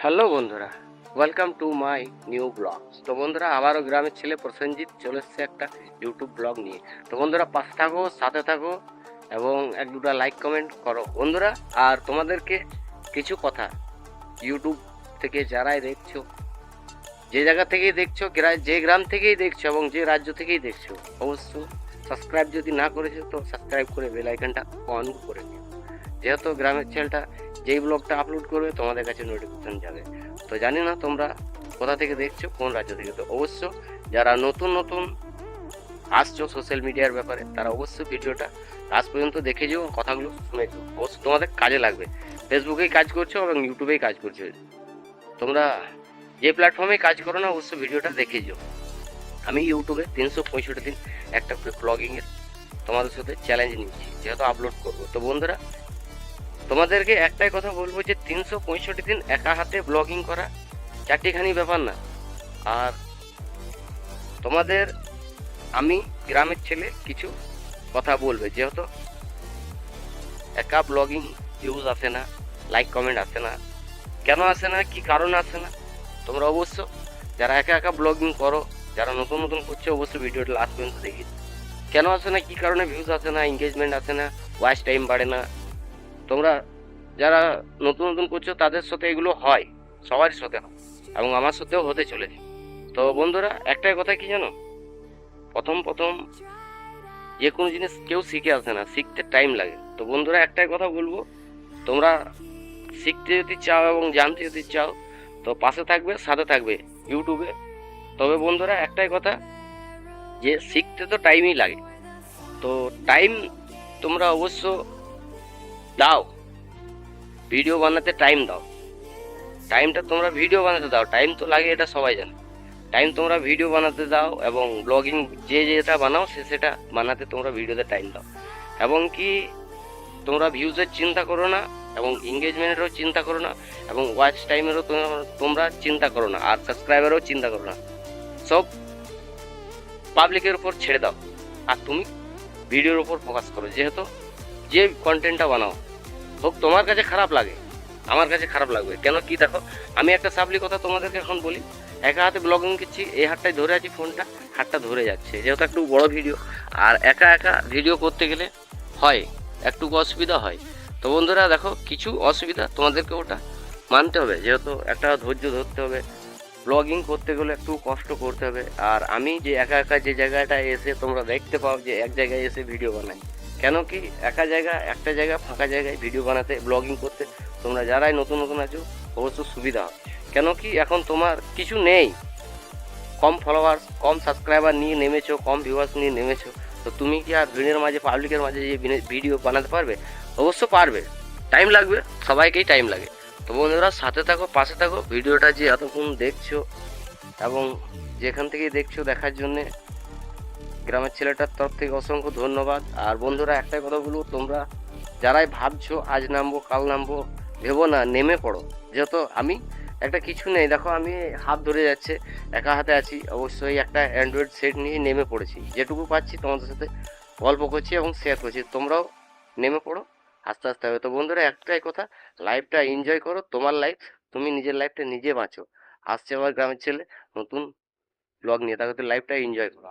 Hello বন্ধুরা, welcome to my new blog. তো বন্ধুরা, আবারও গ্রামের ছেলে প্রসেনজিৎ চলে এসছে একটা ইউটিউব ব্লগ নিয়ে। তো বন্ধুরা, পাশে থাকো, সাথে থাকো এবং এক দুটা লাইক কমেন্ট করো বন্ধুরা। আর তোমাদেরকে কিছু কথা, ইউটিউব থেকে যারাই দেখছো, যে জায়গা থেকেই দেখছো, যে গ্রাম থেকেই দেখছো এবং যে রাজ্য থেকেই দেখছো, অবশ্য সাবস্ক্রাইব যদি না করেছো তো সাবস্ক্রাইব করে বেল আইকনটা অন করে দিও। যেহেতু গ্রামের ছেলেটা যেই ব্লগটা আপলোড করবে তোমাদের কাছে নোটিফিকেশন যাবে। তো জানি না তোমরা কোথা থেকে দেখছো, কোন রাজ্য থেকে। তো অবশ্য যারা নতুন নতুন আসছো সোশ্যাল মিডিয়ার ব্যাপারে, তারা অবশ্যই ভিডিওটা আজ পর্যন্ত দেখে যেও, কথাগুলো শুনে যেও, অবশ্য তোমাদের কাজে লাগবে। ফেসবুকেই কাজ করছো এবং ইউটিউবেই কাজ করছো, তোমরা যে প্ল্যাটফর্মে কাজ করো না অবশ্যই ভিডিওটা দেখে যেও। আমি ইউটিউবে 365 দিন একটা ব্লগিংয়ের তোমাদের সাথে চ্যালেঞ্জ নিচ্ছি, যেহেতু আপলোড করবো। তো বন্ধুরা, তোমাদেরকে একটাই কথা বলবো যে 365 দিন একা হাতে ব্লগিং করা চারটিখানি ব্যাপার না। আর তোমাদের আমি গ্রামের ছেলে কিছু কথা বলবে, যেহেতু একা ব্লগিং ভিউজ আসে না, লাইক কমেন্ট আসে না। কেন আসে না, কি কারণ আসে না, তোমরা অবশ্য যারা একা একা ব্লগিং করো, যারা নতুন নতুন করছে, অবশ্যই ভিডিওটা লাস্ট পর্যন্ত দেখি। কেন আসে না, কি কারণে ভিউজ আসে না, এঙ্গেজমেন্ট আসে না, ওয়াচ টাইম বাড়ে না। তোমরা যারা নতুন নতুন করছো তাদের সাথে এগুলো হয়, সবারই সাথে হয় এবং আমার সাথেও হতে চলেছে। তো বন্ধুরা, একটাই কথা কি জানো, প্রথম প্রথম যে কোনো জিনিস কেউ শিখে আসে না, শিখতে টাইম লাগে। তো বন্ধুরা, একটাই কথা বলবো, তোমরা শিখতে যদি চাও এবং জানতে যদি চাও তো পাশে থাকবে, সাথে থাকবে ইউটিউবে। তবে বন্ধুরা, একটাই কথা, যে শিখতে তো টাইমই লাগে। তো টাইম তোমরা অবশ্য দাও, ভিডিও বানাতে টাইম দাও। টাইমটা তোমরা ভিডিও বানাতে দাও, টাইম তো লাগে, এটা সবাই জানে। টাইম তোমরা ভিডিও বানাতে দাও এবং ব্লগিং যে যেটা বানাও সেটা বানাতে তোমরা ভিডিওতে টাইম দাও। এবং কি তোমরা ভিউজের চিন্তা করো না এবং এঙ্গেজমেন্টেরও চিন্তা করো না এবং ওয়াচ টাইমেরও তোমরা চিন্তা করো না, আর সাবস্ক্রাইবারও চিন্তা করো না। সব পাবলিকের উপর ছেড়ে দাও, আর তুমি ভিডিওর উপর ফোকাস করো। যেহেতু যে কন্টেন্টটা বানাও, হোক তোমার কাছে খারাপ লাগে, আমার কাছে খারাপ লাগবে, কেন কি দেখো, আমি একটা সাবলি কথা তোমাদেরকে এখন বলি। একা হাতে ব্লগিং করছি, এই হাতটায় ধরে আছি ফোনটা, হাতটা ধরে যাচ্ছে, যেহেতু একটু বড় ভিডিও। আর একা একা ভিডিও করতে গেলে হয় একটু অসুবিধা হয়। তো বন্ধুরা দেখো, কিছু অসুবিধা তোমাদেরকে ওটা মানতে হবে, যেহেতু একটা ধৈর্য ধরতে হবে, ব্লগিং করতে গেলে একটু কষ্ট করতে হবে। আর আমি যে একা একা যে জায়গাটায় এসে তোমরা দেখতে পাও যে এক জায়গায় এসে ভিডিও বানাই, কেন কি একটা জায়গা ফাঁকা জায়গায় ভিডিও বানাতে, ব্লগিং করতে তোমরা যারাই নতুন নতুন আছো অবশ্য সুবিধা হয়। কেন কি এখন তোমার কিছু নেই, কম ফলোয়ার্স, কম সাবস্ক্রাইবার নিয়ে নেমেছো, কম ভিউয়ার্স নিয়ে নেমেছো। তো তুমি কি আর ভিড়ের মাঝে, পাবলিকের মাঝে যে ভিডিও বানাতে পারবে? অবশ্য পারবে, টাইম লাগবে, সবাইকেই টাইম লাগে। তো বন্ধুরা, সাথে থাকো, পাশে থাকো, ভিডিওটা যে এতক্ষণ দেখছো এবং যেখান থেকে দেখছো দেখার জন্যে গ্রামের ছেলেটার তরফ থেকে অসংখ্য ধন্যবাদ। আর বন্ধুরা, একটাই কথা বলবো, তোমরা যারাই ভাবছো আজ নামবো কাল নামবো, ভেবো না, নেমে পড়ো। যেহেতু আমি একটা কিছু নেই, দেখো আমি হাত ধরে যাচ্ছে, একা হাতে আছি, অবশ্যই একটা অ্যান্ড্রয়েড সেট নিয়ে নেমে পড়েছি, যেটুকু পাচ্ছি তোমাদের সাথে গল্প করছি এবং শেয়ার করছি। তোমরাও নেমে পড়ো, আস্তে আস্তে হবে। তো বন্ধুরা, একটাই কথা, লাইফটা এনজয় করো, তোমার লাইফ, তুমি নিজের লাইফটা নিজে বাঁচো। আসছে আবার গ্রামের ছেলে নতুন ব্লগ নিয়ে, তাকে লাইফটা এনজয় করো।